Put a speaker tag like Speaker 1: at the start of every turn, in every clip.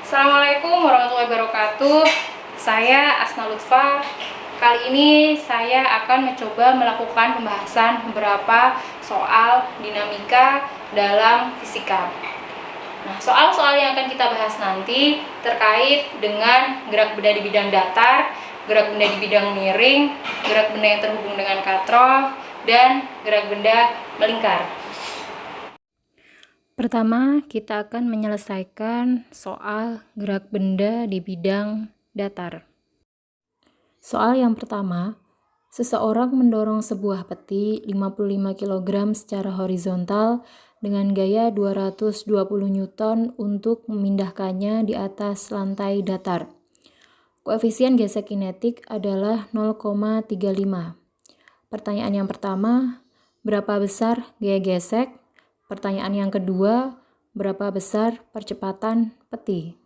Speaker 1: Assalamualaikum warahmatullahi wabarakatuh. Saya Asna Lutfa. Kali ini saya akan mencoba melakukan pembahasan beberapa soal dinamika dalam fisika. Nah, soal-soal yang akan kita bahas nanti terkait dengan gerak benda di bidang datar, gerak benda di bidang miring, gerak benda yang terhubung dengan katrol, dan gerak benda melingkar. Pertama, kita akan menyelesaikan soal gerak benda di bidang datar. Soal yang pertama, seseorang mendorong sebuah peti 55 kg secara horizontal dengan gaya 220 Newton untuk memindahkannya di atas lantai datar. Koefisien gesek kinetik adalah 0,35. Pertanyaan yang pertama, berapa besar gaya gesek? Pertanyaan yang kedua, berapa besar percepatan peti?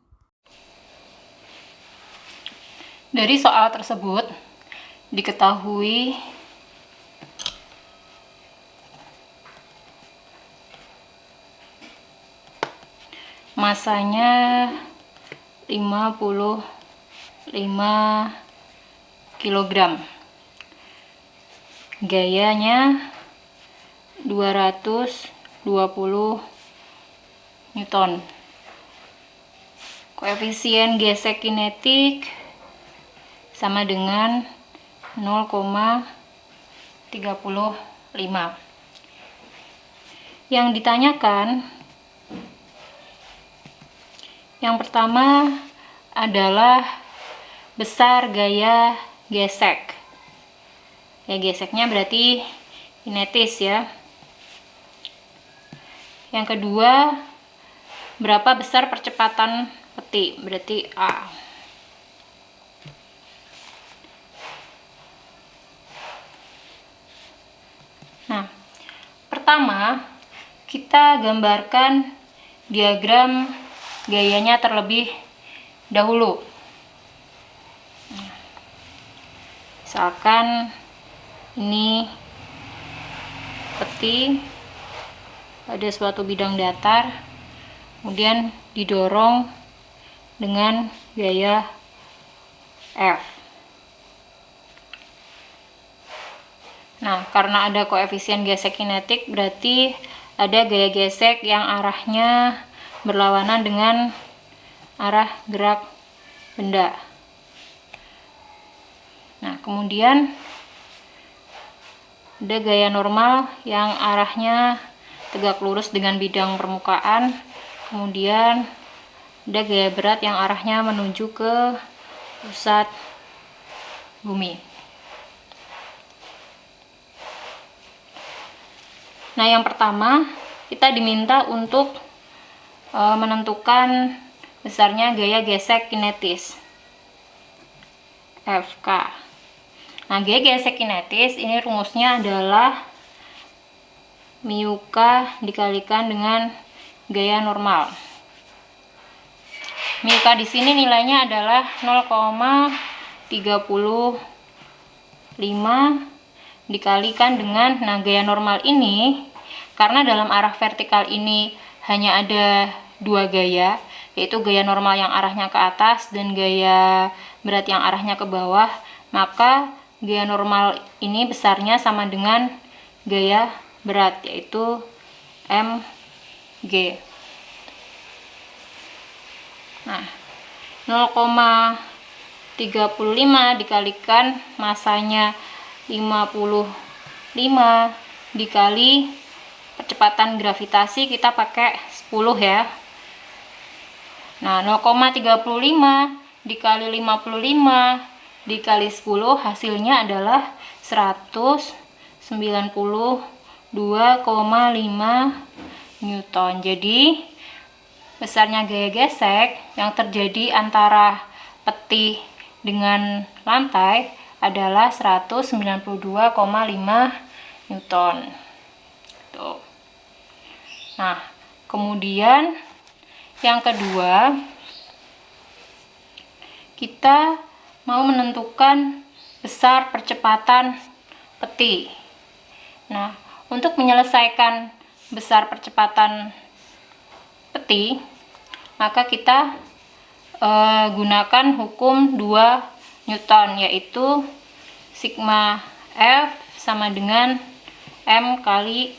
Speaker 1: Dari soal tersebut, diketahui masanya 55 kg. Gayanya 220 Newton. Koefisien gesek kinetik sama dengan 0,35. Yang ditanyakan yang pertama adalah besar gaya gesek. Ya, geseknya berarti kinetis ya. Yang kedua, berapa besar percepatan peti? Berarti A. Nah, pertama kita gambarkan diagram gayanya terlebih dahulu. Misalkan ini peti pada suatu bidang datar, kemudian didorong dengan gaya F. Nah, karena ada koefisien gesek kinetik, berarti ada gaya gesek yang arahnya berlawanan dengan arah gerak benda. Nah, kemudian ada gaya normal yang arahnya tegak lurus dengan bidang permukaan. Kemudian ada gaya berat yang arahnya menuju ke pusat bumi. Nah, yang pertama kita diminta untuk menentukan besarnya gaya gesek kinetis FK. Nah, gaya gesek kinetis ini rumusnya adalah mu K dikalikan dengan gaya normal. Mu K di sini nilainya adalah 0,35 dikalikan dengan, nah, gaya normal ini karena dalam arah vertikal ini hanya ada dua gaya, yaitu gaya normal yang arahnya ke atas dan gaya berat yang arahnya ke bawah, maka gaya normal ini besarnya sama dengan gaya berat, yaitu mg. Nah, 0,35 dikalikan masanya 55 dikali percepatan gravitasi, kita pakai 10 ya. Nah, 0,35 dikali 55 dikali 10 hasilnya adalah 192,5 Newton. Jadi besarnya gaya gesek yang terjadi antara peti dengan lantai adalah 192,5 Newton. Tuh. Nah, kemudian yang kedua, kita mau menentukan besar percepatan peti. Nah, untuk menyelesaikan besar percepatan peti, maka kita gunakan hukum 2 Newton, yaitu sigma F sama dengan M kali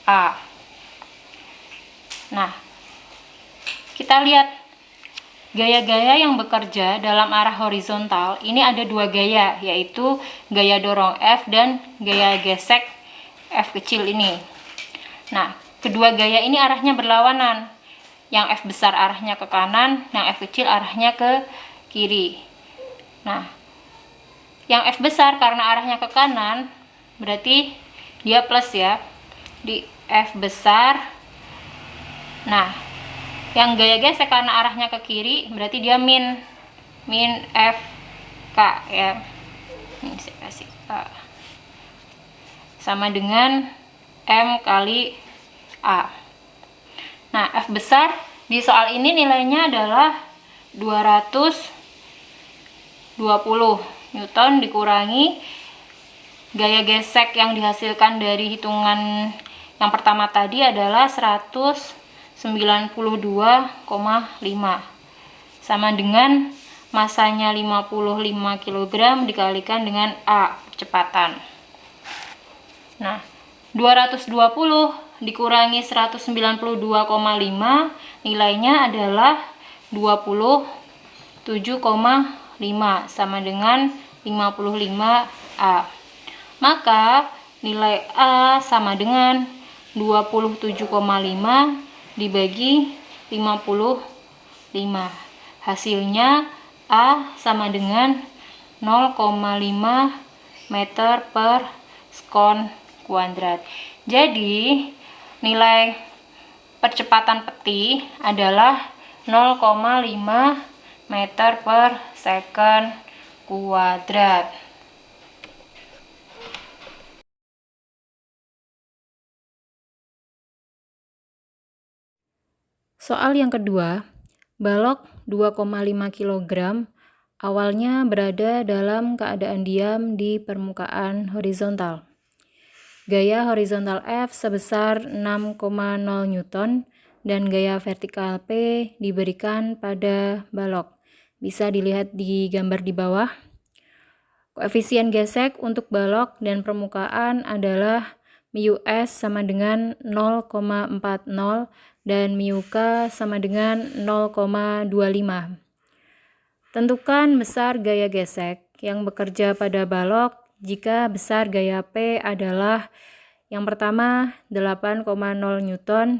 Speaker 1: A. Nah, kita lihat gaya-gaya yang bekerja dalam arah horizontal. Ini ada 2 gaya, yaitu gaya dorong F dan gaya gesek F kecil ini. Nah, kedua gaya ini arahnya berlawanan. Yang F besar arahnya ke kanan, yang F kecil arahnya ke kiri. Nah, yang F besar karena arahnya ke kanan, berarti dia plus ya, di F besar. Nah, yang gaya gesek karena arahnya ke kiri, berarti dia min F K ya. Ini saya kasih K. Sama dengan M kali A. Nah, F besar di soal ini nilainya adalah 220 Newton dikurangi gaya gesek yang dihasilkan dari hitungan yang pertama tadi adalah 192,5 sama dengan masanya 55 kg dikalikan dengan A kecepatan. Nah, 220 dikurangi 192,5 nilainya adalah 27,5 sama dengan 55A. Maka nilai A sama dengan 27,5 dibagi 55. Hasilnya A sama dengan 0,5 meter per sekon kuadrat. Jadi nilai percepatan peti adalah 0,5 meter per second kuadrat.
Speaker 2: Soal yang kedua, balok 2,5 kg awalnya berada dalam keadaan diam di permukaan horizontal. Gaya horizontal F sebesar 6,0 Newton dan gaya vertikal P diberikan pada balok. Bisa dilihat di gambar di bawah. Koefisien gesek untuk balok dan permukaan adalah μs sama dengan 0,40 dan μk sama dengan 0,25. Tentukan besar gaya gesek yang bekerja pada balok jika besar gaya P adalah yang pertama 8,0 Newton,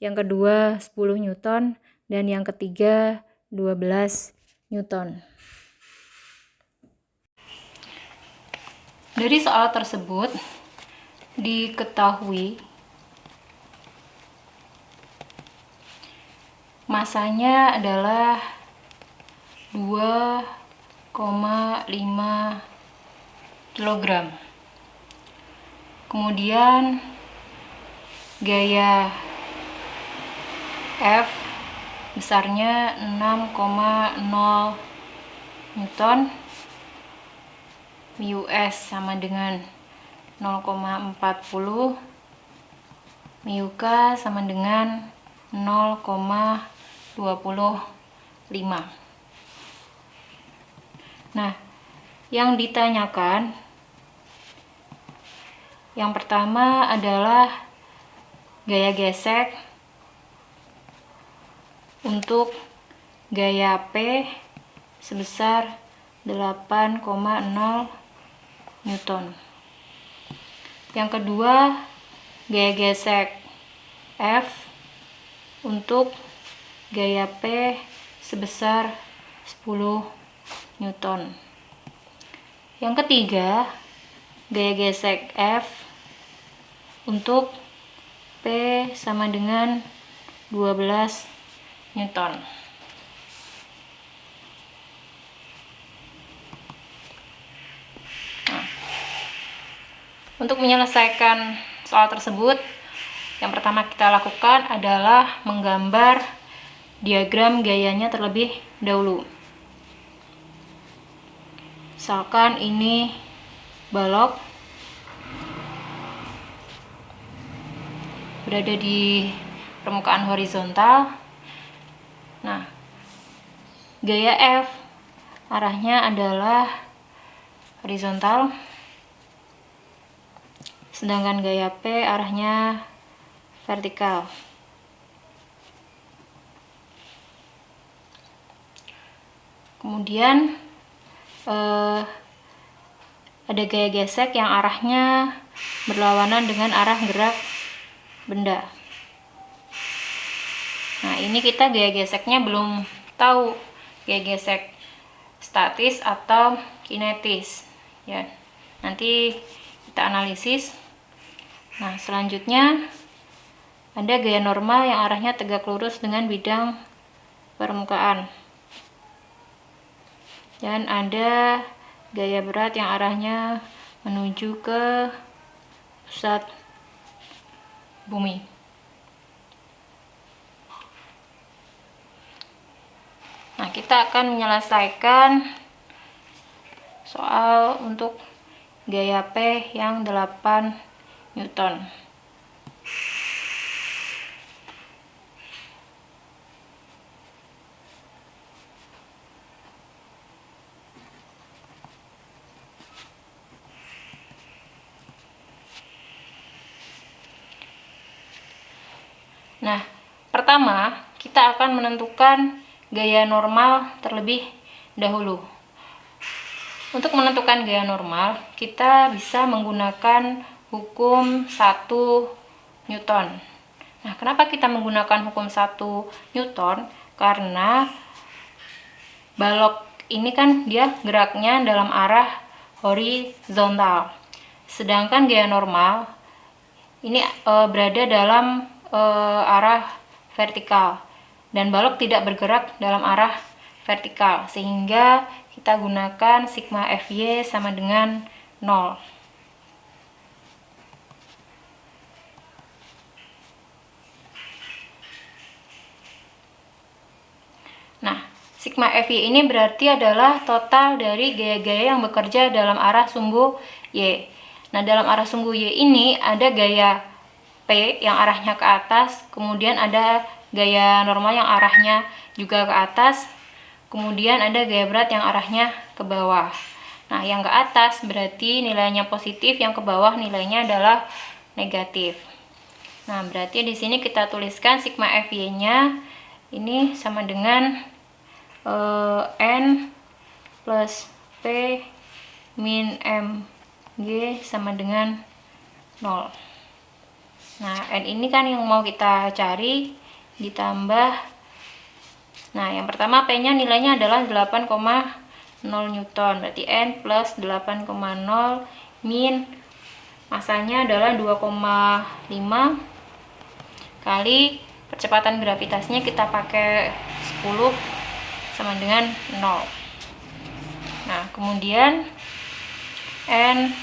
Speaker 2: yang kedua 10 Newton, dan yang ketiga 12 Newton.
Speaker 1: Dari soal tersebut diketahui masanya adalah 2,5 kg. Kemudian gaya F besarnya 6,0 Newton, μs sama dengan 0,40, μk sama dengan 0,25. Nah, yang ditanyakan yang pertama adalah gaya gesek untuk gaya P sebesar 8,0 Newton. Yang kedua, gaya gesek F untuk gaya P sebesar 10 Newton. Yang ketiga, gaya gesek F untuk P sama dengan 12 Newton. Nah, untuk menyelesaikan soal tersebut, yang pertama kita lakukan adalah menggambar diagram gayanya terlebih dahulu. Misalkan ini balok berada di permukaan horizontal. Nah,
Speaker 2: Gaya F arahnya adalah horizontal, sedangkan gaya P arahnya vertikal. Kemudian ada gaya gesek yang arahnya berlawanan dengan arah gerak benda. Nah, ini kita gaya geseknya belum tahu gaya gesek statis atau kinetis ya. Nanti kita analisis. Nah, selanjutnya ada gaya normal yang arahnya tegak lurus dengan bidang permukaan. Dan ada gaya berat yang arahnya menuju ke pusat bumi. Nah, kita akan menyelesaikan soal untuk gaya P yang 8 Newton. Nah, pertama kita akan menentukan gaya normal terlebih dahulu. Untuk menentukan gaya normal, kita bisa menggunakan hukum 1 Newton. Nah, kenapa kita menggunakan hukum 1 Newton? Karena balok ini kan dia geraknya dalam arah horizontal. Sedangkan gaya normal ini berada dalam arah vertikal, dan balok tidak bergerak dalam arah vertikal, sehingga kita gunakan sigma Fy sama dengan 0. Nah, sigma Fy ini berarti adalah total dari gaya-gaya yang bekerja dalam arah sumbu Y. Nah, dalam arah sumbu Y ini ada gaya P yang arahnya ke atas, kemudian ada gaya normal yang arahnya juga ke atas, kemudian ada gaya berat yang arahnya ke bawah. Nah, yang ke atas berarti nilainya positif, yang ke bawah nilainya adalah negatif. Nah, berarti di sini kita tuliskan sigma Fy-nya ini sama dengan N plus P min Mg sama dengan 0. Nah, N ini kan yang mau kita cari, ditambah, nah yang pertama P-nya nilainya adalah 8,0 Newton, berarti N plus 8,0 min masanya adalah 2,5 kali percepatan gravitasinya kita pakai 10 sama dengan 0. Nah, kemudian N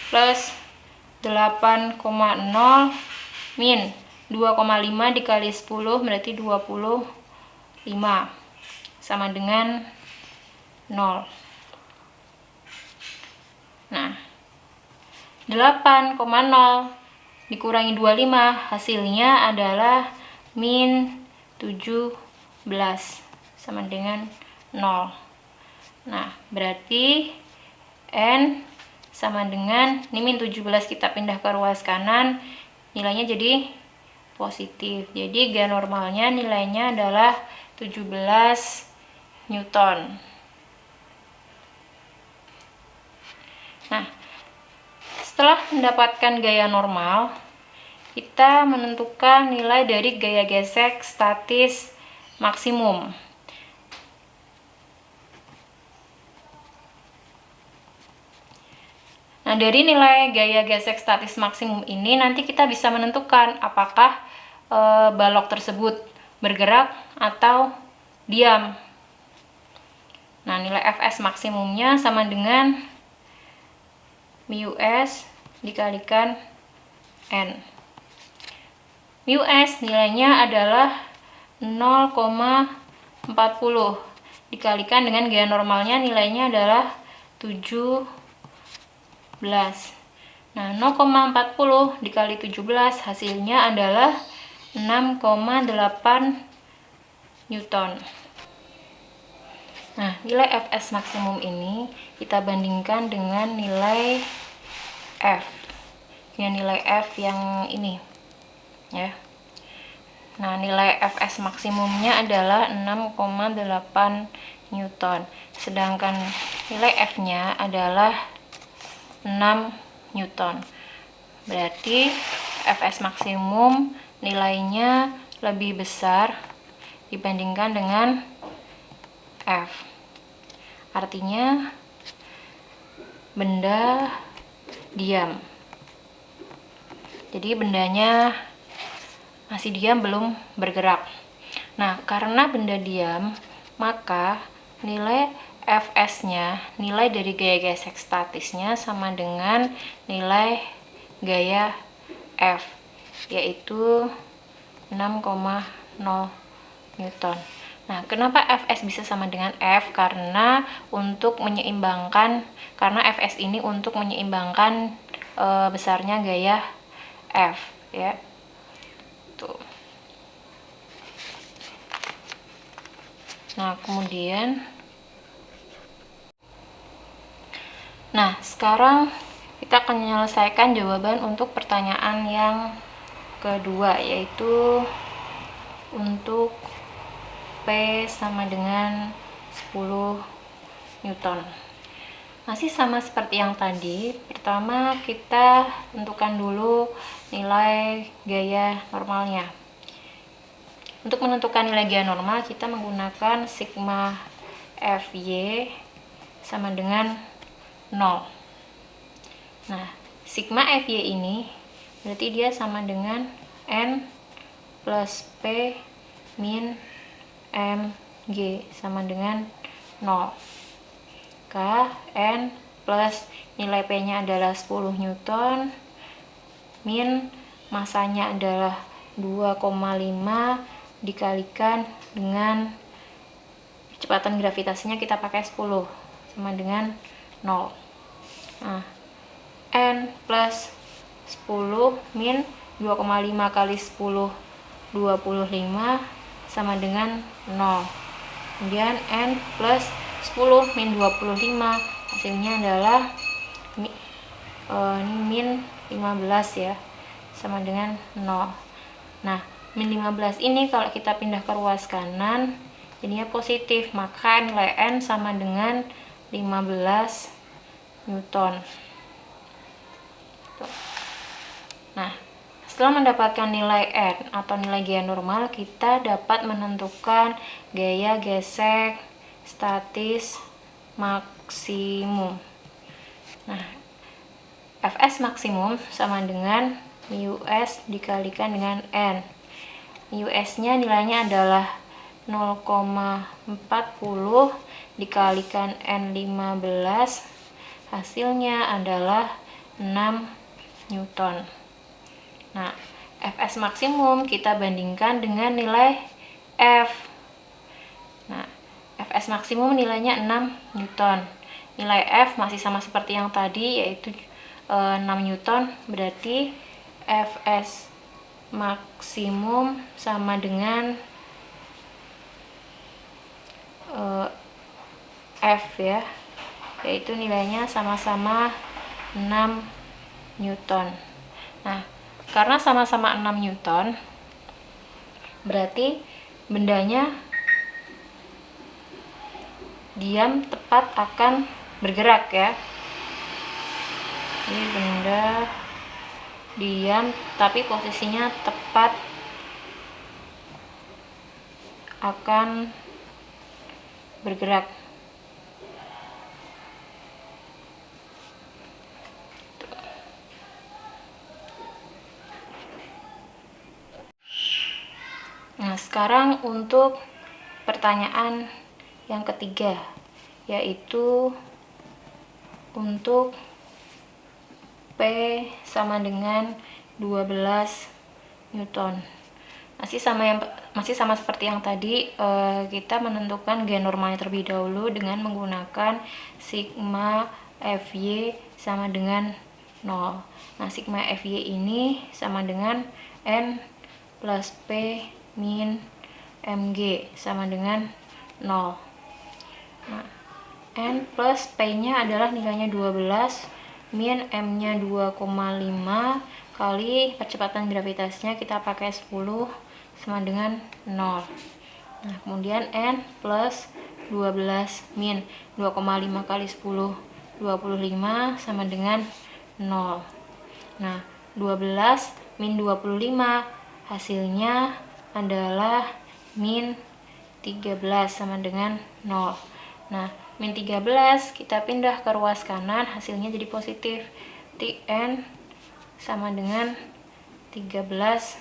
Speaker 2: plus 8,0 min 2,5 dikali 10 berarti 25 sama dengan 0. Nah, 8,0 dikurangi 25 hasilnya adalah min 17 sama dengan 0. Nah, berarti N sama dengan, ini min 17 kita pindah ke ruas kanan, nilainya jadi positif. Jadi gaya normalnya nilainya adalah 17 Newton. Nah, setelah mendapatkan gaya normal, kita menentukan nilai dari gaya gesek statis maksimum. Nah, dari nilai gaya gesek statis maksimum ini nanti kita bisa menentukan apakah balok tersebut bergerak atau diam. Nah, nilai Fs maksimumnya sama dengan μs dikalikan N. μs nilainya adalah 0,40 dikalikan dengan gaya normalnya nilainya adalah 17. Nah, 0,40 dikali 17 hasilnya adalah 6,8 Newton. Nah, nilai Fs maksimum ini kita bandingkan dengan nilai F. Dengan nilai F yang ini. Ya. Nah, nilai Fs maksimumnya adalah 6,8 Newton. Sedangkan nilai F-nya adalah 6 Newton. Berarti Fs maksimum nilainya lebih besar dibandingkan dengan F. Artinya benda diam. Jadi bendanya masih diam, belum bergerak. Nah, karena benda diam, maka nilai Fs-nya, nilai dari gaya gesek statisnya sama dengan nilai gaya F, yaitu 6,0 Newton. Nah, kenapa Fs bisa sama dengan F? Karena Fs ini untuk menyeimbangkan besarnya gaya F, ya. Tuh. Nah, sekarang kita akan menyelesaikan jawaban untuk pertanyaan yang kedua, yaitu untuk P sama dengan 10 Newton. Masih sama seperti yang tadi. Pertama, kita tentukan dulu nilai gaya normalnya. Untuk menentukan nilai gaya normal, kita menggunakan sigma Fy sama dengan 0. Nah, sigma Fy ini berarti dia sama dengan N plus P min Mg sama dengan 0. N plus nilai P nya adalah 10 Newton, min masanya adalah 2,5 dikalikan dengan kecepatan gravitasinya kita pakai 10 sama dengan 0. Nah, N plus 10 min 2,5 kali 10 25 sama dengan 0. Kemudian N plus 10 min 25 hasilnya adalah ini min 15 ya, sama dengan 0. Nah, min 15 ini kalau kita pindah ke ruas kanan jadinya positif, maka nilai N sama dengan 15 Newton. Tuh. Nah, setelah mendapatkan nilai N atau nilai gaya normal, kita dapat menentukan gaya gesek statis maksimum. Nah, Fs maksimum sama dengan Mus dikalikan dengan N. Mus-nya nilainya adalah 0,40 dikalikan N15, hasilnya adalah 6 Newton. Nah, Fs maksimum kita bandingkan dengan nilai F. Nah, Fs maksimum nilainya 6 Newton. Nilai F masih sama seperti yang tadi, yaitu 6 Newton. Berarti Fs maksimum sama dengan F ya, yaitu nilainya sama-sama 6 Newton. Nah, karena sama-sama 6 Newton, berarti bendanya diam tepat akan bergerak ya. Ini benda diam tapi posisinya tepat akan bergerak. Nah, sekarang untuk pertanyaan yang ketiga, yaitu untuk P sama dengan 12 Newton. Masih sama seperti yang tadi, kita menentukan gaya normalnya terlebih dahulu dengan menggunakan sigma Fy sama dengan 0. Nah, sigma Fy ini sama dengan N plus P min Mg sama dengan 0. Nah, N plus P-nya adalah nilainya 12, min M-nya 2,5 kali percepatan gravitasnya kita pakai 10 sama dengan 0. Nah, kemudian N plus 12 min 2,5 kali 10, 25 sama dengan 0. Nah, 12 min 25 hasilnya adalah min 13 sama dengan 0. Nah, min 13 kita pindah ke ruas kanan, hasilnya jadi positif. Tn sama dengan 13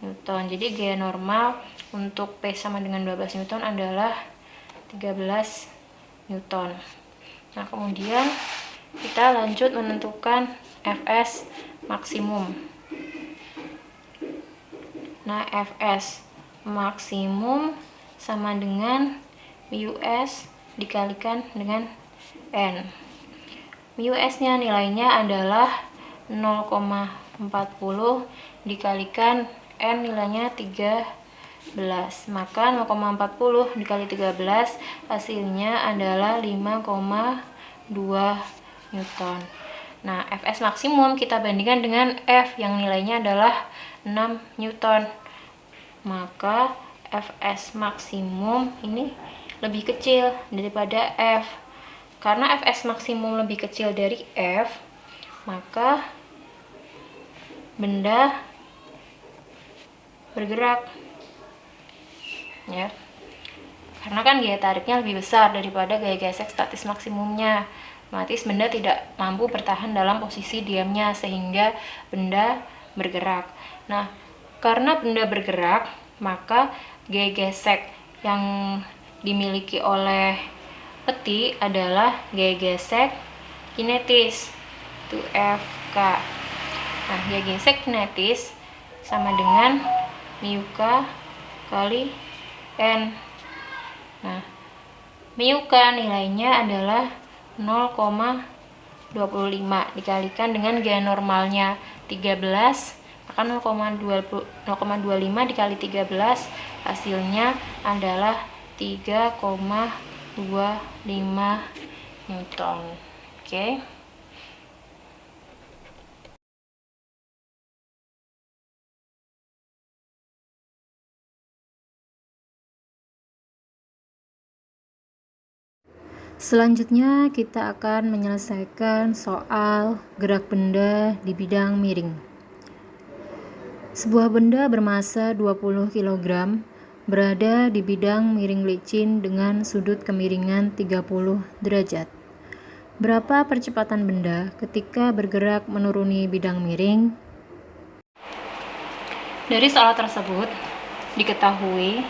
Speaker 2: Newton. Jadi gaya normal untuk P sama dengan 12 Newton adalah 13 Newton. Nah, kemudian kita lanjut menentukan Fs maksimum. Nah, Fs maksimum sama dengan Mus dikalikan dengan N. Mus-nya nilainya adalah 0,40 dikalikan N nilainya 13. Maka 0,40 dikali 13 hasilnya adalah 5,2 Newton. Nah, Fs maksimum kita bandingkan dengan F yang nilainya adalah 6 Newton. Maka Fs maksimum ini lebih kecil daripada F. Karena Fs maksimum lebih kecil dari F, maka benda bergerak. Ya. Karena kan gaya tariknya lebih besar daripada gaya gesek statis maksimumnya. Otomatis benda tidak mampu bertahan dalam posisi diamnya sehingga benda bergerak. Nah, karena benda bergerak, maka gaya gesek yang dimiliki oleh peti adalah gaya gesek kinetis, itu Fk. Nah, gaya gesek kinetis sama dengan μk kali N. Nah, μk nilainya adalah 0,25 dikalikan dengan gaya normalnya 13, maka 0,25 dikali 13 hasilnya adalah 3,25 Newton. Oke.
Speaker 1: Selanjutnya kita akan menyelesaikan soal gerak benda di bidang miring. Sebuah benda bermassa 20 kg berada di bidang miring licin dengan sudut kemiringan 30 derajat. Berapa percepatan benda ketika bergerak menuruni bidang miring?
Speaker 2: Dari soal tersebut diketahui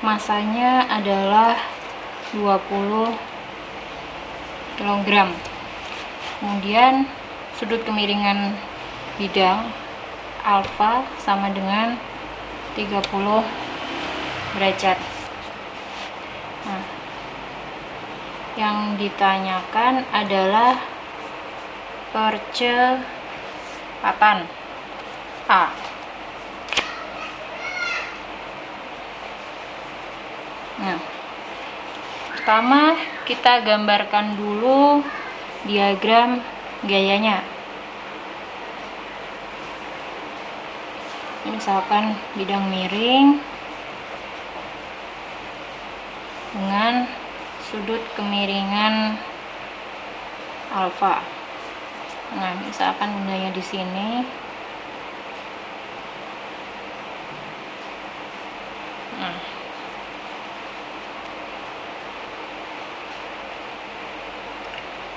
Speaker 2: masanya adalah 20 kg. Kemudian sudut kemiringan bidang alfa sama dengan 30 derajat. Nah, yang ditanyakan adalah percepatan A. Nah, pertama kita gambarkan dulu diagram gayanya. Ini misalkan bidang miring dengan sudut kemiringan alfa. Nah, misalkan bendanya di sini. Nah,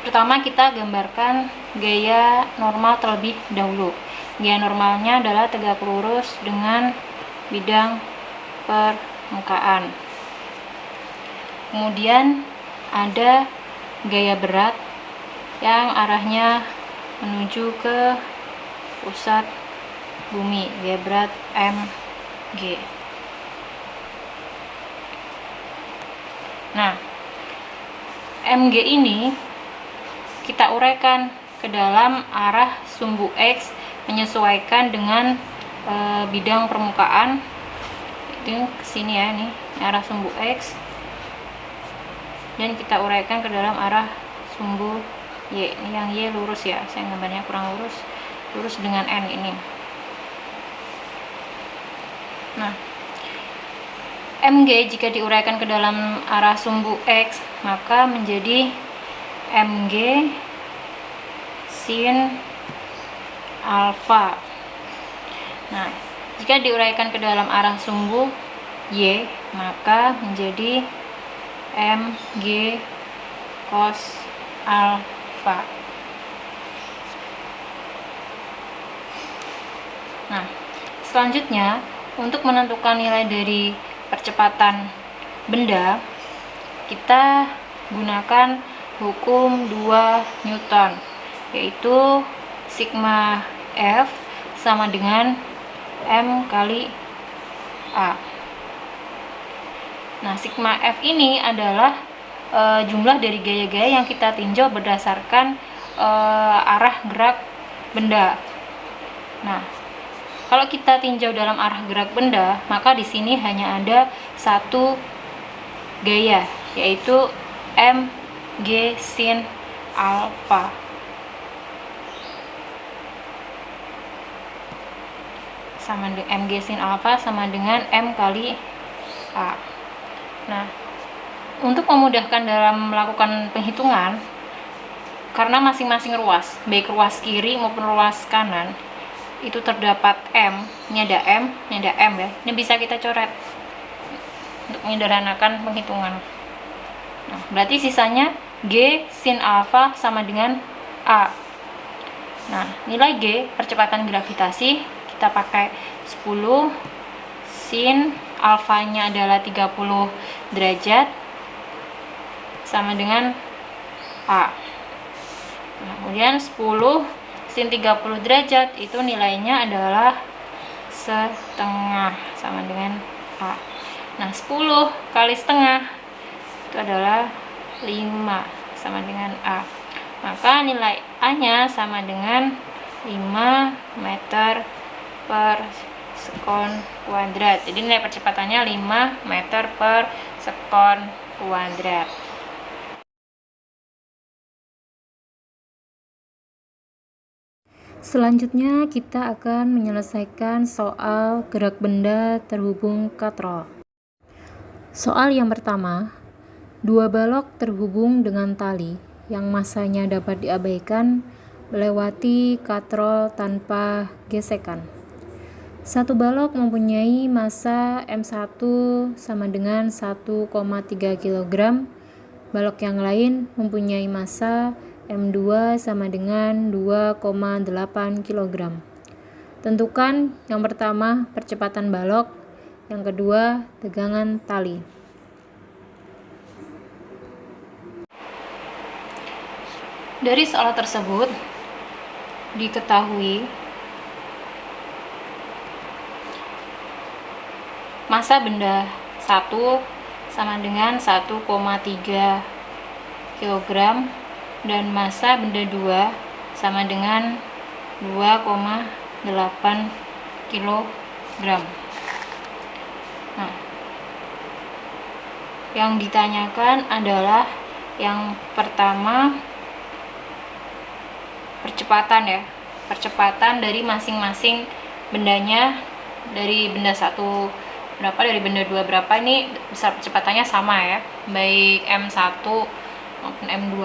Speaker 2: pertama kita gambarkan gaya normal terlebih dahulu. Gaya normalnya adalah tegak lurus dengan bidang permukaan. Kemudian ada gaya berat yang arahnya menuju ke pusat bumi, gaya berat mg. Nah, mg ini kita uraikan ke dalam arah sumbu X menyesuaikan dengan bidang permukaan, ini ke sini ya, ini arah sumbu X, dan kita uraikan ke dalam arah sumbu Y. Ini yang Y lurus ya, saya gambarnya kurang lurus dengan N ini. Nah, MG jika diuraikan ke dalam arah sumbu X, maka menjadi MG sin alfa. Nah, jika diuraikan ke dalam arah sumbu Y, maka menjadi MG cos alfa. Nah, selanjutnya untuk menentukan nilai dari percepatan benda, kita gunakan hukum 2 Newton, yaitu sigma F sama dengan M kali A. Nah, sigma F ini adalah jumlah dari gaya-gaya yang kita tinjau berdasarkan arah gerak benda. Nah, kalau kita tinjau dalam arah gerak benda, maka di sini hanya ada satu gaya, yaitu MG sin alfa. Sama dengan MG sin alfa sama dengan M kali A. Nah, untuk memudahkan dalam melakukan penghitungan, karena masing-masing ruas, baik ruas kiri maupun ruas kanan, itu terdapat M, ini ada M ya, ini bisa kita coret untuk menyederhanakan penghitungan. Nah, berarti sisanya G sin alfa sama dengan A. Nah, nilai G, percepatan gravitasi, kita pakai 10, sin alfanya adalah 30 derajat, sama dengan A. Nah, kemudian 10 sin 30 derajat itu nilainya adalah setengah, sama dengan A. Nah, 10 kali setengah itu adalah 5, sama dengan A. Maka nilai A nya sama dengan 5 meter per sekon kuadrat. Jadi nilai percepatannya 5 meter per sekon kuadrat.
Speaker 1: Selanjutnya kita akan menyelesaikan soal gerak benda terhubung katrol. Soal yang pertama, dua balok terhubung dengan tali yang masanya dapat diabaikan melewati katrol tanpa gesekan. Satu balok mempunyai massa M1 sama dengan 1,3 kg, balok yang lain mempunyai massa M2 sama dengan 2,8 kg. Tentukan yang pertama percepatan balok, yang kedua tegangan tali.
Speaker 2: Dari soal tersebut diketahui massa benda 1 sama dengan 1,3 kg dan massa benda 2 sama dengan 2,8 kg. Nah, yang ditanyakan adalah yang pertama percepatan ya, percepatan dari masing-masing bendanya, dari benda 1 berapa, dari benda 2 berapa, ini besar percepatannya sama ya, baik M1 maupun M2.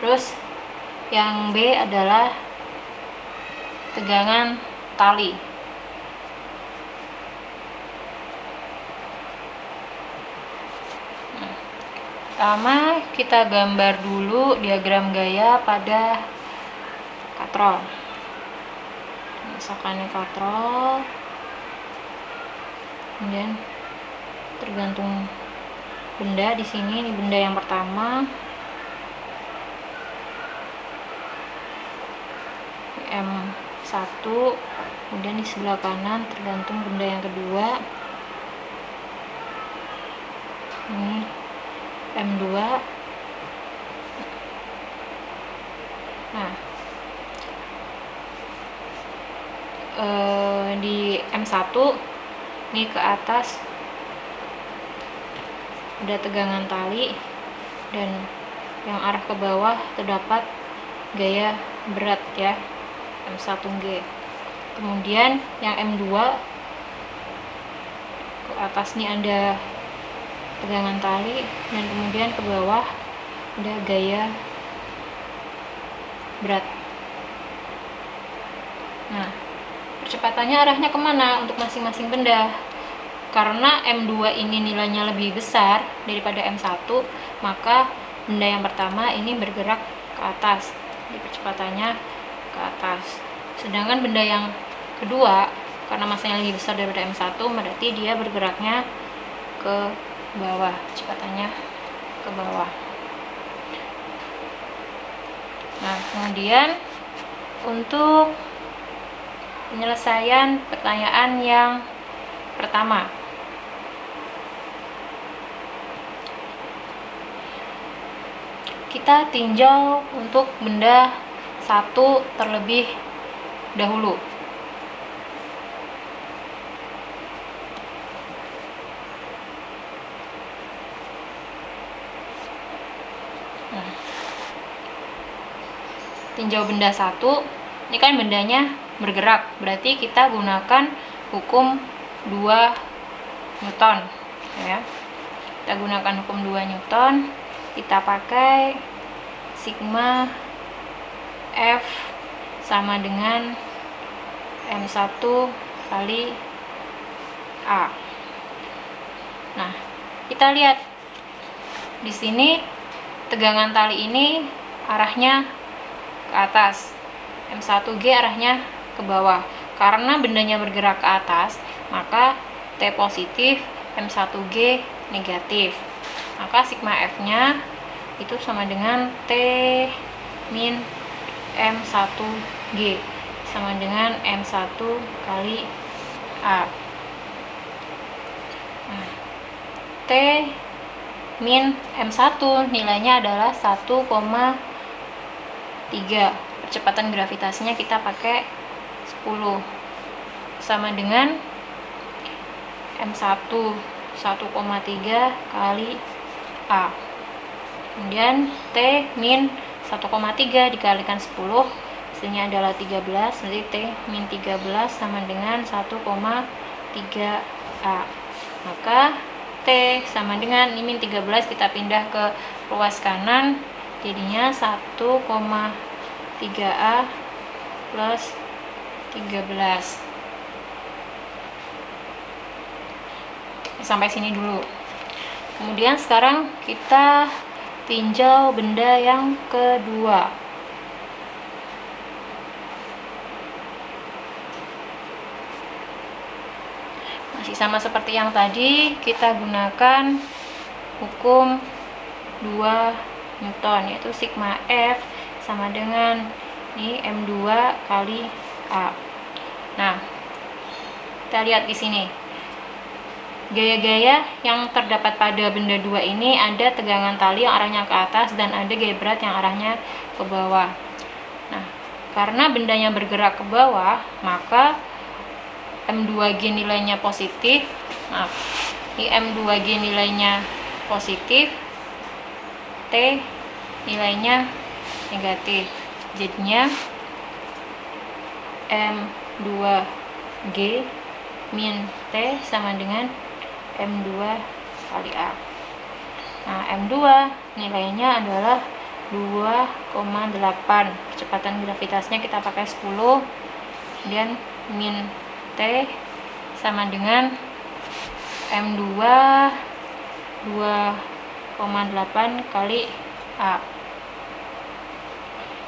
Speaker 2: Terus yang B adalah tegangan tali. Pertama kita gambar dulu diagram gaya pada katrol. Misalkan ini katrol, kemudian tergantung benda di sini. Ini benda yang pertama, M1, kemudian di sebelah kanan tergantung benda yang kedua, ini M2. Nah, di M1 ini ke atas ada tegangan tali, dan yang arah ke bawah terdapat gaya berat ya, M1G. Kemudian yang M2 ke atas ini ada tegangan tali, dan kemudian ke bawah ada gaya berat. Nah, percepatannya arahnya kemana untuk masing-masing benda? Karena M2 ini nilainya lebih besar daripada M1, maka benda yang pertama ini bergerak ke atas, jadi percepatannya ke atas. Sedangkan benda yang kedua, karena masanya lebih besar daripada M1, berarti dia bergeraknya ke bawah, kecepatannya ke bawah. Nah, kemudian untuk penyelesaian pertanyaan yang pertama, kita tinjau untuk benda 1 terlebih dahulu. Nah, tinjau benda 1, ini kan bendanya bergerak, berarti kita gunakan hukum 2 Newton ya. Kita gunakan hukum 2 Newton, kita pakai sigma F sama dengan M1 kali A. Nah, kita lihat di sini tegangan tali ini arahnya ke atas, M1G arahnya ke bawah. Karena bendanya bergerak ke atas, maka T positif, M1G negatif. Maka sigma F-nya itu sama dengan T min M1G sama dengan M1 kali A. Nah, T min M1 nilainya adalah 1,3. Percepatan gravitasinya kita pakai 10, sama dengan M1 1,3 kali A. Kemudian T min 1,3 dikalikan 10, hasilnya adalah 13, berarti T min 13 sama dengan 1,3 A. Maka T sama dengan ini min 13, kita pindah ke ruas kanan, jadinya 1,3 A plus 13. Sampai sini dulu. Kemudian sekarang kita tinjau benda yang kedua. Masih sama seperti yang tadi, kita gunakan hukum 2 Newton, yaitu sigma F sama dengan ini M2 kali A. Nah, kita lihat di sini. Gaya-gaya yang terdapat pada benda 2 ini ada tegangan tali yang arahnya ke atas dan ada gaya berat yang arahnya ke bawah. Nah, karena bendanya bergerak ke bawah, maka M2G nilainya positif. Nah, di M2G nilainya positif, T nilainya negatif. Jadinya M2G min T sama dengan M2 kali A. Nah, M2 nilainya adalah 2,8. Kecepatan gravitasinya kita pakai 10, kemudian min T sama dengan M2 2,8 kali A.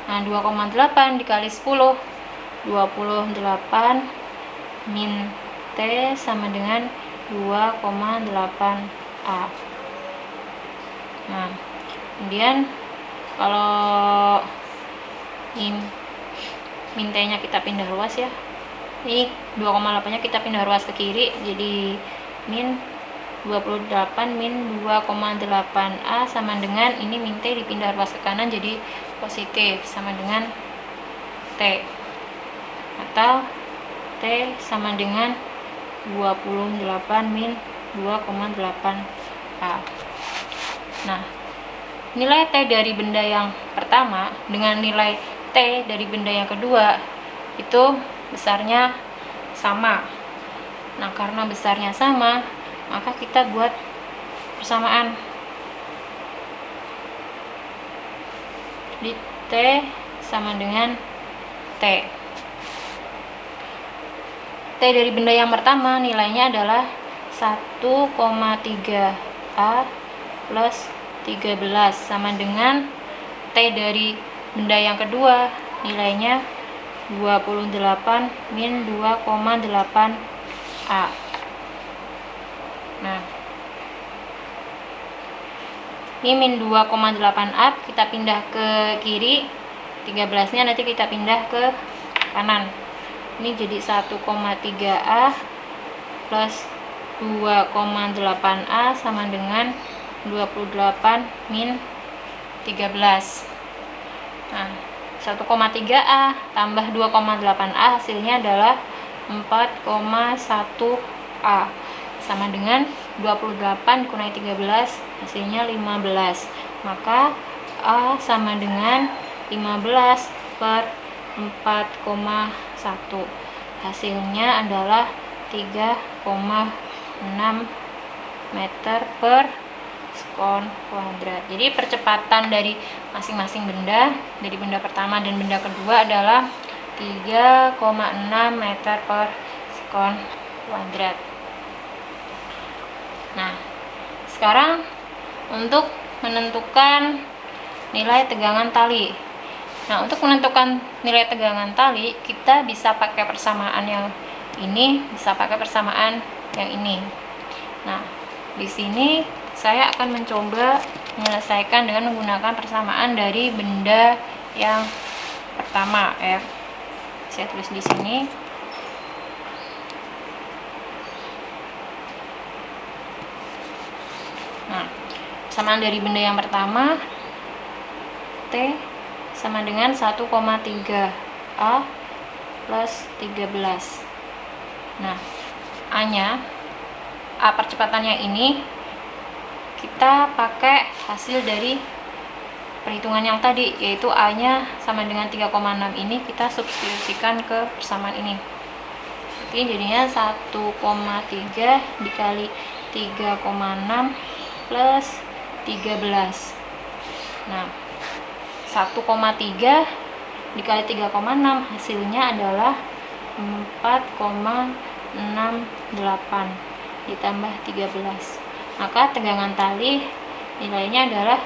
Speaker 2: Nah, 2,8 dikali 10, 28 min T sama dengan 2,8 A. Nah, kemudian kalau min T-nya kita pindah ruas ya. Ini 2,8 nya kita pindah ruas ke kiri, jadi min 28 min 2,8 A sama dengan ini min T dipindah ruas ke kanan jadi positif sama dengan T, atau T sama dengan 28 min 2,8 A. Nah, nilai T dari benda yang pertama dengan nilai T dari benda yang kedua itu besarnya sama. Nah, karena besarnya sama, maka kita buat persamaan. Di T sama dengan T. T dari benda yang pertama nilainya adalah 1,3 A plus 13 sama dengan T dari benda yang kedua nilainya 28 min 2,8 A. Nah, ini min 2,8 A kita pindah ke kiri, 13 nya nanti kita pindah ke kanan. Ini jadi 1,3 A plus 2,8 A sama dengan 28 min 13. Nah, 1,3 A tambah 2,8 A hasilnya adalah 4,1 A sama dengan 28 dikurangi 13 hasilnya 15. Maka A sama dengan 15 per 4,1 hasilnya adalah 3,6 meter per sekon kuadrat. Jadi percepatan dari masing-masing benda, dari benda pertama dan benda kedua adalah 3,6 meter per sekon kuadrat. Nah, sekarang untuk menentukan nilai tegangan tali. Nah, untuk menentukan nilai tegangan tali, kita bisa pakai persamaan yang ini, bisa pakai persamaan yang ini. Nah, di sini saya akan mencoba menyelesaikan dengan menggunakan persamaan dari benda yang pertama, ya. Saya tulis di sini. Nah, persamaan dari benda yang pertama T sama dengan 1,3 A plus 13. Nah, A-nya, A percepatannya ini kita pakai hasil dari perhitungan yang tadi, yaitu A-nya sama dengan 3,6 ini kita substitusikan ke persamaan ini. Oke, jadinya 1,3 dikali 3,6 plus 13. Nah, 1,3 dikali 3,6 hasilnya adalah 4,68 ditambah 13. Maka tegangan tali nilainya adalah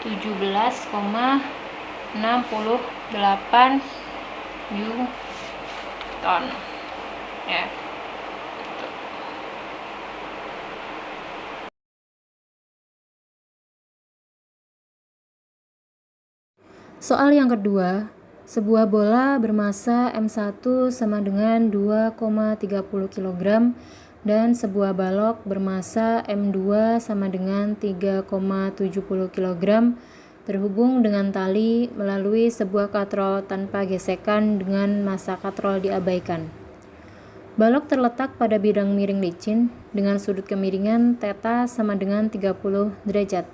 Speaker 2: 17,68 Newton, ya.
Speaker 1: Soal yang kedua, sebuah bola bermasa M1 sama dengan 2,30 kg dan sebuah balok bermasa M2 sama dengan 3,70 kg terhubung dengan tali melalui sebuah katrol tanpa gesekan dengan massa katrol diabaikan. Balok terletak pada bidang miring licin dengan sudut kemiringan θ sama dengan 30 derajat.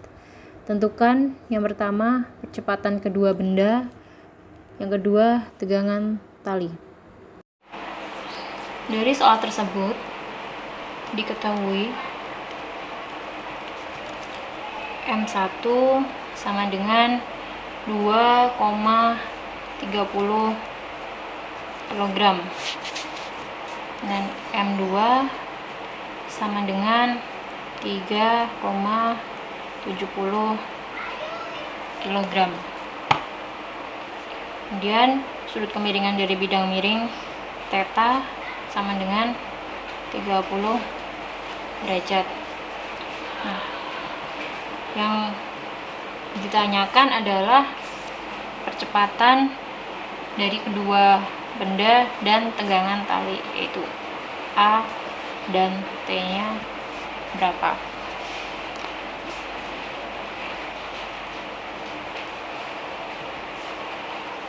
Speaker 1: Tentukan yang pertama percepatan kedua benda, yang kedua tegangan tali.
Speaker 2: Dari soal tersebut diketahui M1 sama dengan 2,30 kg dan M2 sama dengan 3,70 kg. Kemudian sudut kemiringan dari bidang miring θ sama dengan 30 derajat. Nah, yang ditanyakan adalah percepatan dari kedua benda dan tegangan tali, yaitu A dan T-nya berapa.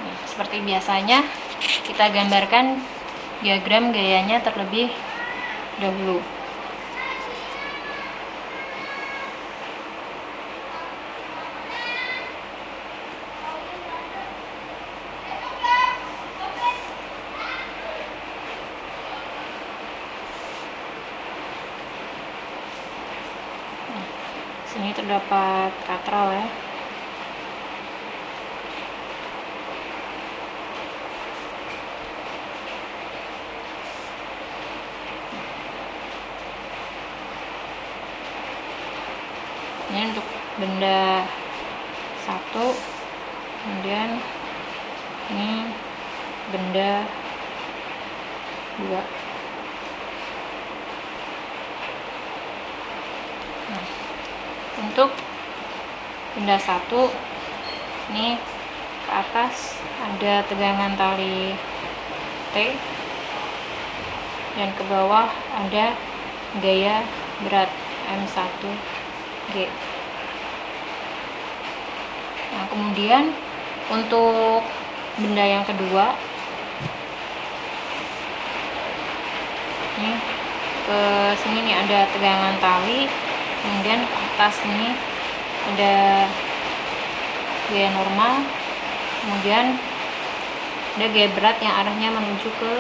Speaker 2: Nah, seperti biasanya kita gambarkan diagram gayanya terlebih dahulu. Sini terdapat katral ya. Ini untuk benda 1, kemudian ini benda 2. Nah, untuk benda 1 ini ke atas ada tegangan tali T, dan ke bawah ada gaya berat M1G. Nah, kemudian untuk benda yang kedua, ini ke sini nih ada tegangan tali, kemudian ke atas ini ada gaya normal, kemudian ada gaya berat yang arahnya menuju ke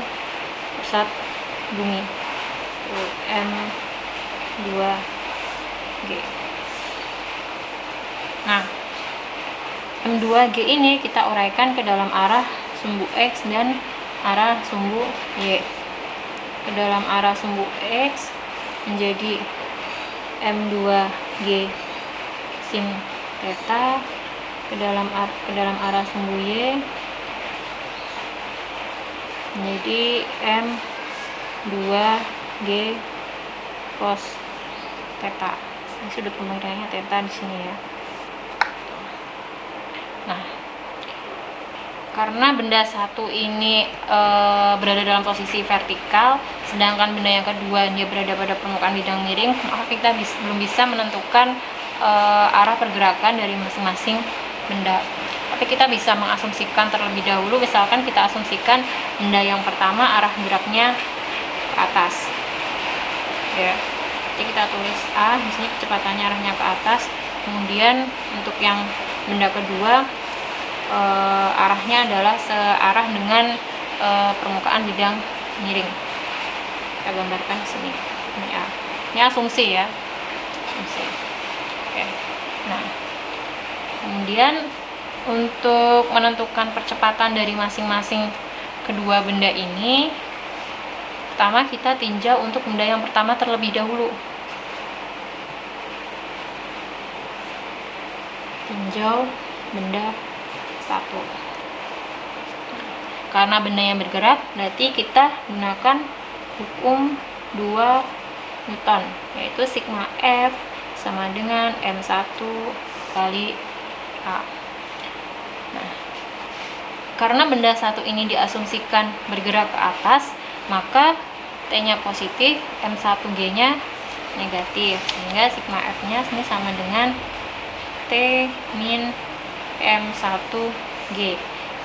Speaker 2: pusat bumi, M2G. Nah, M2G ini kita uraikan ke dalam arah sumbu X dan arah sumbu Y. Ke dalam arah sumbu X menjadi M2G sin theta, ke dalam arah sumbu Y menjadi M2G cos theta. Ini sudut pemanggilannya theta di sini ya. Nah, karena benda 1 ini berada dalam posisi vertikal, sedangkan benda yang kedua dia berada pada permukaan bidang miring, maka kita belum bisa menentukan arah pergerakan dari masing-masing benda. Tapi kita bisa mengasumsikan terlebih dahulu. Misalkan kita asumsikan benda yang pertama arah geraknya ke atas ya. Jadi kita tulis A, di sini kecepatannya arahnya ke atas. Kemudian untuk yang benda kedua arahnya adalah searah dengan permukaan bidang miring. Kita gambarkan di sini. Ini A. Ini asumsi ya. Asumsi. Oke. Nah, kemudian untuk menentukan percepatan dari masing-masing kedua benda ini, pertama kita tinjau untuk benda yang pertama terlebih dahulu. Tinjau benda 1. Karena benda yang bergerak, berarti kita gunakan hukum 2 Newton, yaitu sigma F sama dengan M1 kali A. Nah, karena benda 1 ini diasumsikan bergerak ke atas, maka T-nya positif, M1G-nya negatif, sehingga sigma F-nya ini sama dengan T min M1G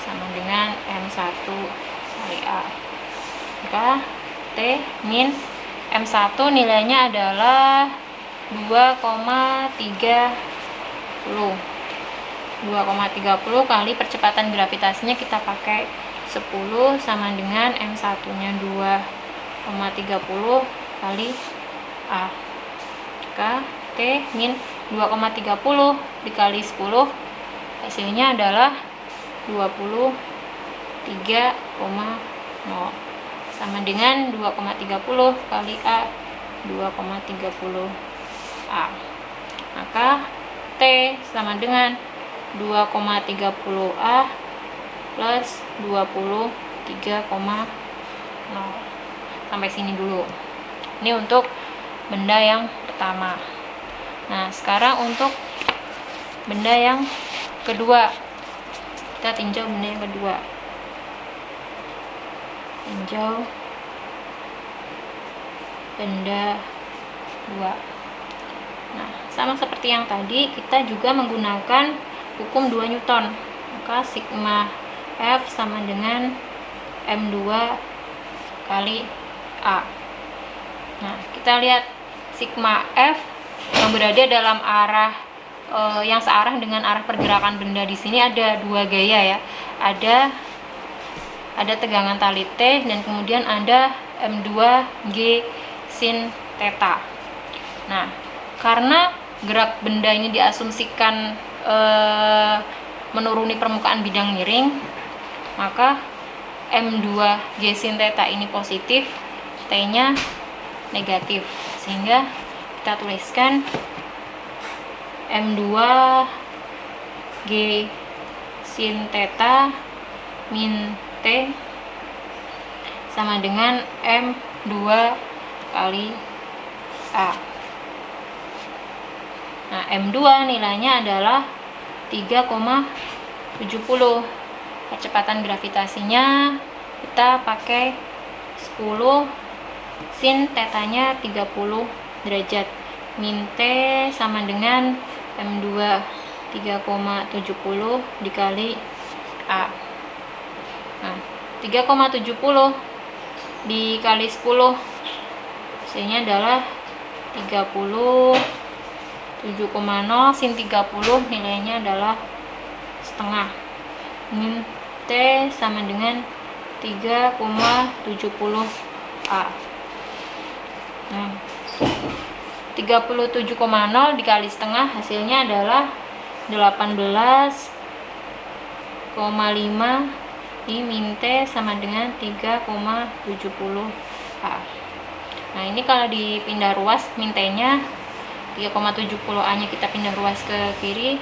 Speaker 2: sama dengan M1 kali A. Maka T min M1 nilainya adalah 2,30 kali percepatan gravitasinya kita pakai 10 sama dengan M1 nya 2,30 kali A. Maka T min 2,30 dikali 10 hasilnya adalah 23,0 sama dengan 2,30 kali A, 2,30 A. Maka T sama dengan 2,30 A plus 23,0. Sampai sini dulu. Ini untuk benda yang pertama. Nah, sekarang untuk benda yang kedua, kita tinjau benda yang kedua. Tinjau benda 2. Nah, sama seperti yang tadi, kita juga menggunakan hukum 2 Newton. Maka sigma F sama dengan M2 kali A. Nah, kita lihat sigma F yang berada dalam arah yang searah dengan arah pergerakan benda. Di sini ada dua gaya ya. Ada tegangan tali T dan kemudian ada M2G sin theta. Nah, karena gerak benda ini diasumsikan menuruni permukaan bidang miring, maka M2G sin theta ini positif, T-nya negatif. Sehingga kita tuliskan M2G sin theta min T sama dengan M2 kali A. Nah, M2 nilainya adalah 3,70. Percepatan gravitasinya kita pakai 10 sin tetanya 30 derajat. Min T sama dengan M2 3,70 dikali A. Nah, 3,70 dikali 10 hasilnya adalah 30. 7,0 sin 30 nilainya adalah setengah. Min T sama dengan 3,70 A. Nah, 37,0 dikali setengah hasilnya adalah 18,5. Ini min T sama dengan 3,70 A. Nah, ini kalau dipindah ruas min T-nya 3,70 A nya kita pindah ruas ke kiri,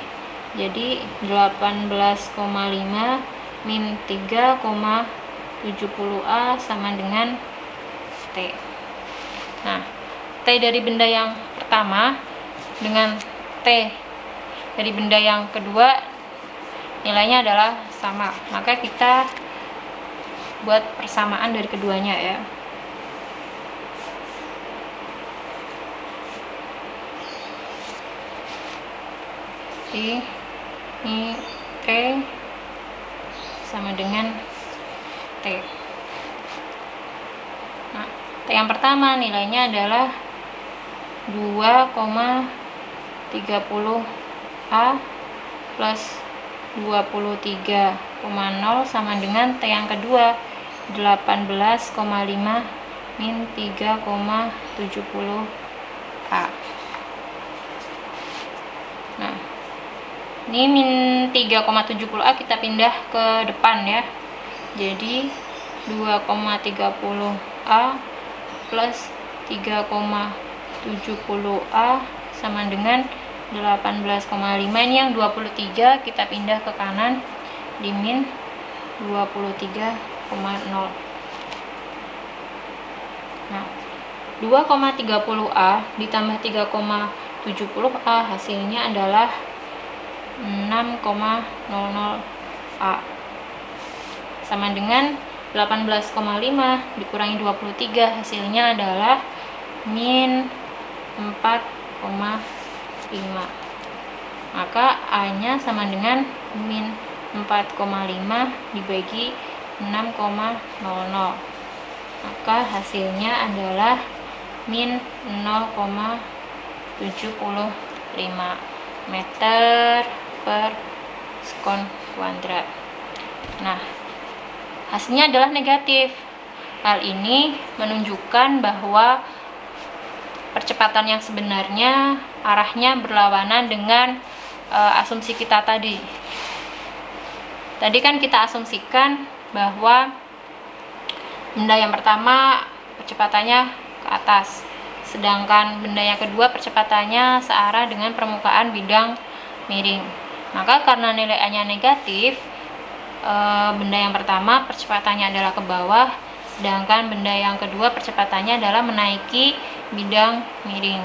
Speaker 2: jadi 18,5 min 3,70 A sama dengan T. Nah, T dari benda yang pertama dengan T dari benda yang kedua nilainya adalah sama, maka kita buat persamaan dari keduanya ya. Ini T sama dengan T. Nah, T yang pertama nilainya adalah 2,30 A plus 23,0 sama dengan T yang kedua 18,5 min 3,70 A. Nah, ini min 3,70 A kita pindah ke depan ya. Jadi 2,30 A plus 3,70 A sama dengan 18,5. Ini yang 23 kita pindah ke kanan di min 23,0. Nah, 2,30 A ditambah 3,70 A hasilnya adalah 6,00 A sama dengan 18,5 dikurangi 23 hasilnya adalah min 4,5. Maka A nya sama dengan min 4,5 dibagi 6,00. Maka hasilnya adalah min 0,75 meter per sekon kuadrat. Nah, hasilnya adalah negatif. Hal ini menunjukkan bahwa percepatan yang sebenarnya arahnya berlawanan dengan asumsi kita tadi. Tadi kan kita asumsikan bahwa benda yang pertama percepatannya ke atas, sedangkan benda yang kedua percepatannya searah dengan permukaan bidang miring. Maka karena nilai A-nya negatif, benda yang pertama percepatannya adalah ke bawah, sedangkan benda yang kedua percepatannya adalah menaiki bidang miring.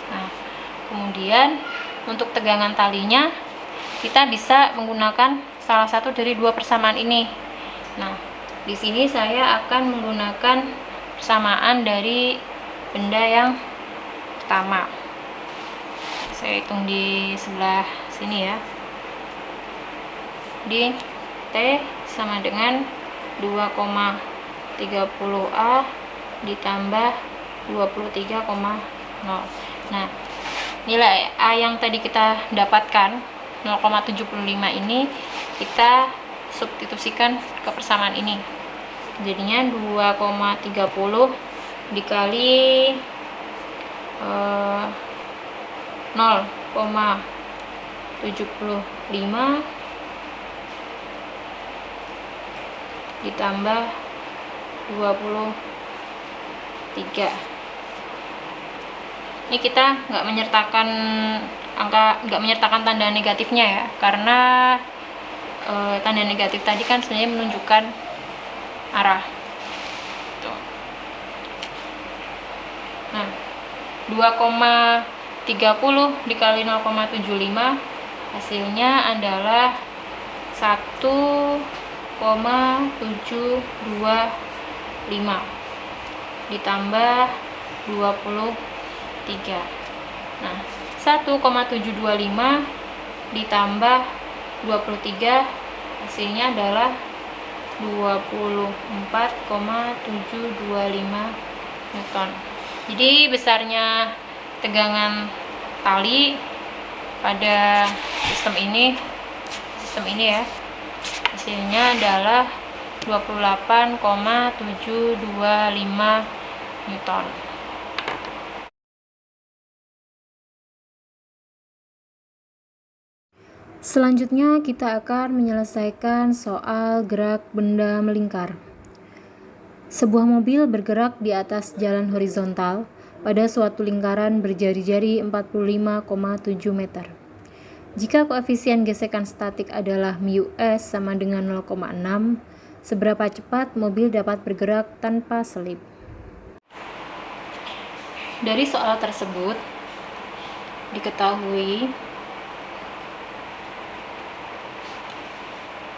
Speaker 2: Nah, kemudian untuk tegangan talinya kita bisa menggunakan salah satu dari dua persamaan ini. Nah, di sini saya akan menggunakan persamaan dari benda yang pertama. Saya hitung di sebelah sini ya. di T sama dengan 2,30A ditambah 23,0. Nah, nilai A yang tadi kita dapatkan 0,75 ini kita substitusikan ke persamaan ini. Jadinya 2,30 dikali 0,75 ditambah 23. Ini kita nggak menyertakan tanda negatifnya ya, karena tanda negatif tadi kan sebenarnya menunjukkan arah. Tuh. Nah, 2,30 dikali 0,75 hasilnya adalah 1,725 ditambah 23. Nah, 1,725 ditambah 23 hasilnya adalah 24,725 Newton. Jadi besarnya tegangan tali pada sistem ini ya, hasilnya adalah 28,725 Newton.
Speaker 1: Selanjutnya kita akan menyelesaikan soal gerak benda melingkar. Sebuah mobil bergerak di atas jalan horizontal pada suatu lingkaran berjari-jari 45,7 meter. Jika koefisien gesekan statik adalah μs sama dengan 0,6, seberapa cepat mobil dapat bergerak tanpa selip?
Speaker 2: Dari soal tersebut diketahui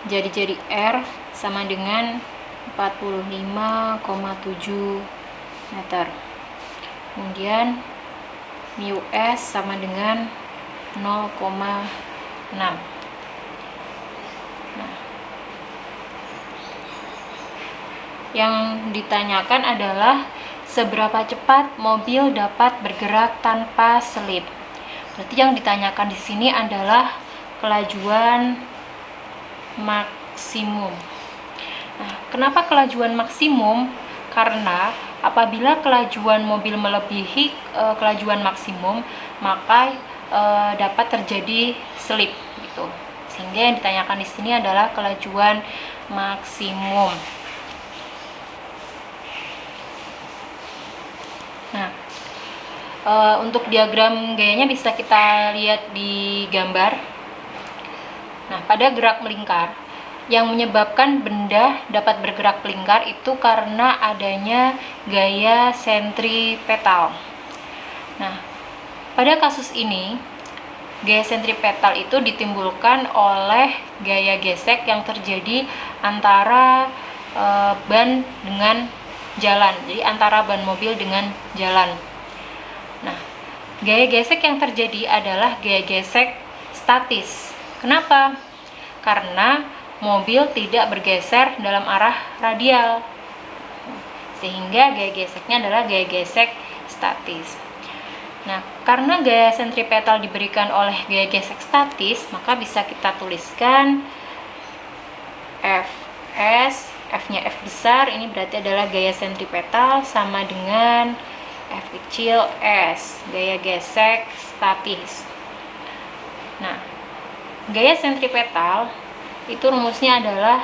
Speaker 2: jari-jari R sama dengan 45,7 meter. Kemudian μs sama dengan 0,6. Nah, yang ditanyakan adalah seberapa cepat mobil dapat bergerak tanpa selip. Berarti yang ditanyakan di sini adalah kelajuan maksimum. Nah, kenapa kelajuan maksimum? Karena apabila kelajuan mobil melebihi kelajuan maksimum, maka dapat terjadi slip gitu. Sehingga yang ditanyakan di sini adalah kelajuan maksimum. Nah, untuk diagram gayanya bisa kita lihat di gambar. Nah, pada gerak melingkar, yang menyebabkan benda dapat bergerak melingkar itu karena adanya gaya sentripetal. Nah, pada kasus ini, gaya sentripetal itu ditimbulkan oleh gaya gesek yang terjadi antara ban dengan jalan. Jadi antara ban mobil dengan jalan. Nah, gaya gesek yang terjadi adalah gaya gesek statis. Kenapa? Karena mobil tidak bergeser dalam arah radial, sehingga gaya geseknya adalah gaya gesek statis. Nah, karena gaya sentripetal diberikan oleh gaya gesek statis, maka bisa kita tuliskan Fs, F-nya F besar, ini berarti adalah gaya sentripetal sama dengan F kecil S, gaya gesek statis. Nah, gaya sentripetal itu rumusnya adalah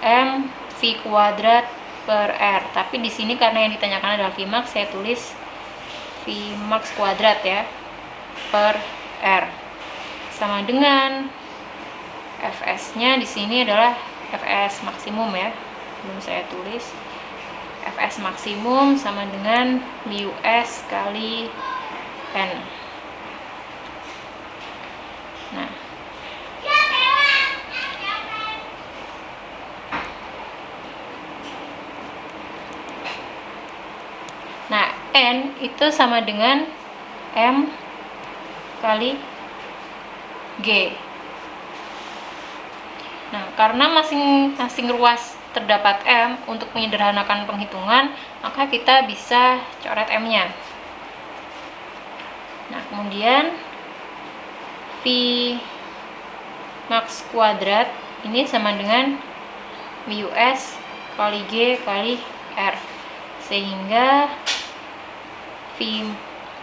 Speaker 2: mv kuadrat per r. Tapi di sini karena yang ditanyakan adalah Vmax, saya tulis Vmax kuadrat ya per r. Sama dengan Fs-nya di sini adalah Fs maksimum ya. Belum saya tulis. Fs maksimum sama dengan μs kali n. Nah, N itu sama dengan M kali G. Nah, karena masing-masing ruas terdapat M, untuk menyederhanakan penghitungan, maka kita bisa coret M-nya. Nah, kemudian V max kuadrat ini sama dengan MUS kali G kali R, sehingga V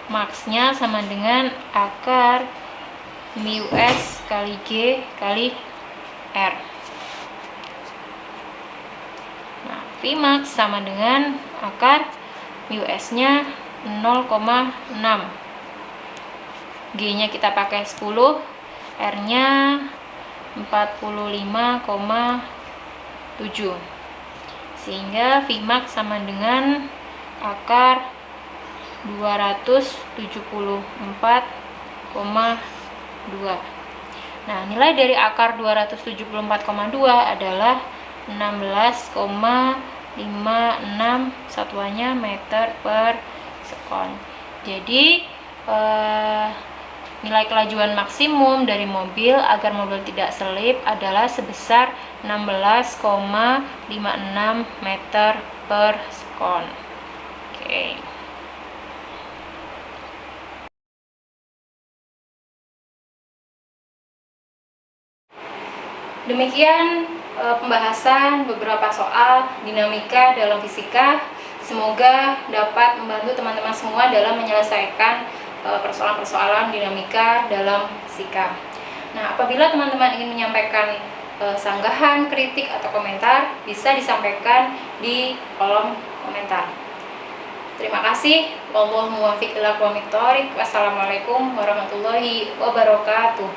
Speaker 2: max-nya sama dengan akar MUS kali G kali R. Nah, V max sama dengan akar MUS-nya 0,6. G-nya kita pakai 10, R-nya 45,7. Sehingga V max sama dengan akar 274,2. Nah, nilai dari akar 274,2 adalah 16,56 satuannya meter per sekon. Jadi nilai kelajuan maksimum dari mobil agar mobil tidak selip adalah sebesar 16,56 meter per sekon. Oke. Demikian pembahasan beberapa soal dinamika dalam fisika. Semoga dapat membantu teman-teman semua dalam menyelesaikan persoalan-persoalan dinamika dalam fisika. Nah, apabila teman-teman ingin menyampaikan sanggahan, kritik, atau komentar, bisa disampaikan di kolom komentar. Terima kasih. Wallahul muwaffiq ila aqwamit thoriq. Wassalamualaikum warahmatullahi wabarakatuh.